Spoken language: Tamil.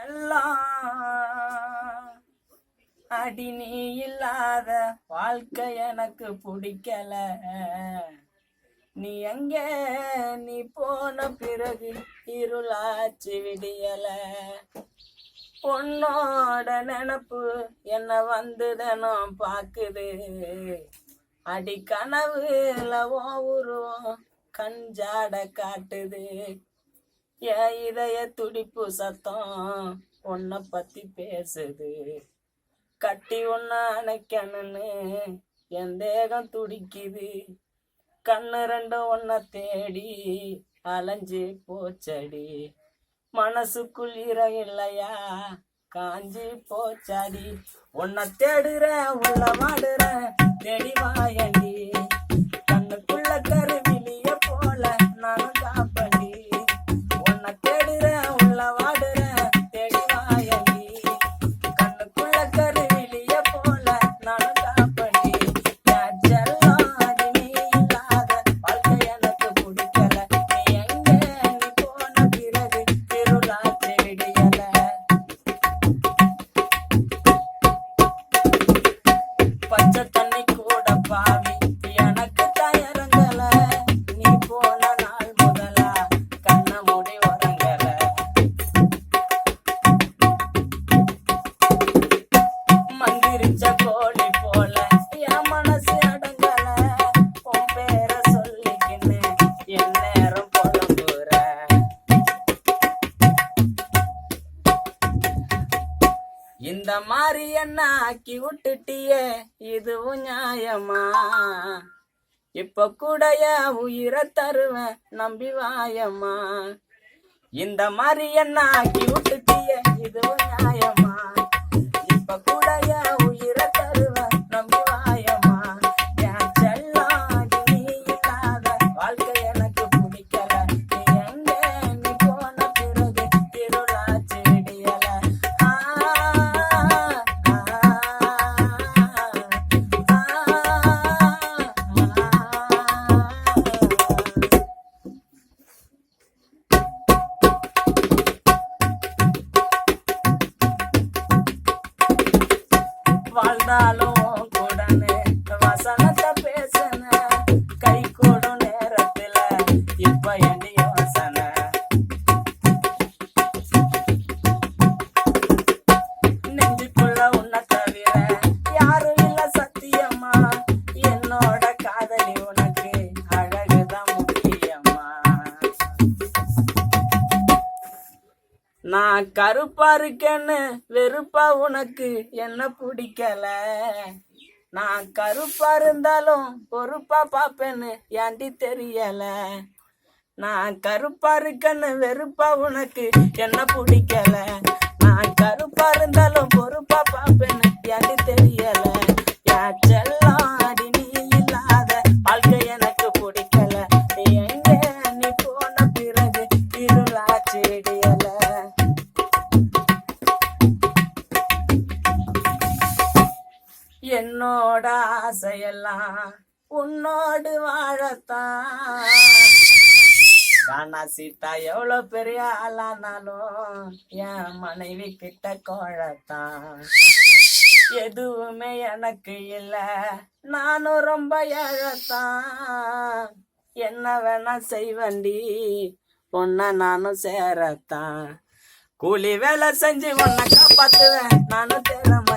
செல்லம் அடி நீ இல்லாத வாழ்க்கை எனக்கு பிடிக்கல. நீ எங்க நீ போன பிறகு இருளாச்சு விடியல. உன்னோட நினப்பு என்ன வந்து தினம் பாக்குது. அடி கனவுல உருவம் கஞ்சாட காட்டுது. என் இதய துடிப்பு சத்தம் உன்னை பத்தி பேசுது. கட்டி ஒன்னு அணைக்கணுன்னு என் தேகம் துடிக்குது. கண்ணு ரெண்டும் ஒன்ன தேடி அலைஞ்சு போச்சடி. மனசுக்குள் ஈரம் இல்லையா காஞ்சி போச்சாடி. உன்னை தேடுறேன் உள்ள வாடுறேன் தேடி வாயண்டி. கண்ணுக்குள்ள கருவிலிய போல நானும் காப்பண்டி. உன்னை தேடுறேன் உள்ள வாடுறேன் தேடி வாயண்டி. கண்ணுக்குள்ள கருவிலிய போல நானும் காப்பண்டி. என் செல்லம் அது நீ இல்லாத வாழ்க்கை எனக்கு பிடிக்கல. நீ எங்க நீ போன பிறகு திருளாச்சு விடியல. பச்சை தண்ணி கூட பாவி எனக்கு தயரங்கல. நீ போன நாள் முதலா கண்ண மூடி உறங்கல. மந்திரிச்ச கோழி போல என் மனசு அடங்கல. உன் பேரை சொல்லிக்கின்னு என் நேரம் புலம்புற. இந்த மாதிரி என்ன ஆக்கி விட்டுட்டியே இதுவும் நியாயமா? இப்ப கூட என் உயிரை தருவேன் நம்பி வாயம்மா. இந்த மாதிரி என்ன ஆக்கி விட்டுட்டியே இதுவும் நியாயமா? இப்ப கூட என் உயிரை தருவேன் நம்பி வாயம்மா. என் செல்லம் அது நீ இல்லாத வாழ்க்கை எனக்கு பிடிக்கல. நீ எங்க நீ போன பிறகு திருளாச்சு விடியல. வாழ்ந்தாலும் கூடனே வசனத்தை பேசுன. கை கூடும் நேரத்துல இப்ப என் யோசனை. நெஞ்சுக்குள்ள உன்னை தவிர யாரும் இல்ல சத்தியம்மா. என்னோட காதலி உனக்கு அழகுதான் முக்கியம்மா. நான் கருப்பா இருக்கேன்னு வெறுப்பா உனக்கு என்ன பிடிக்கல. நான் கருப்பா இருந்தாலும் பொறுப்பா பாப்பேன்னு ஏண்டி தெரியல. நான் கருப்பா இருக்கேன்னு வெறுப்பா உனக்கு என்ன பிடிக்கல. நான் கருப்பா இருந்தாலும் பொறுப்பா பாப்பேன்னு ஏண்டி தெரியல. என் செல்லம் அடி நீ இல்லாத வாழ்க்கை எனக்கு பிடிக்கல. நீ எங்க நீ போன பிறகு இருளாச்சு விடியல. என்னோட ஆசையெல்லாம் உன்னோடு வாழத்தான். காணா சீட்டா எவ்வளவு பெரிய ஆளானாலும் என் மனைவி கிட்ட கோழத்தான். எதுவுமே எனக்கு இல்ல நானும் ரொம்ப ஏழத்தான். என்ன வேணா செய்வண்டி பொண்ண நானும் சேரத்தான். கூலி வேலை செஞ்சு உன்னை காப்பாத்துவேன் நானும் தேரமா.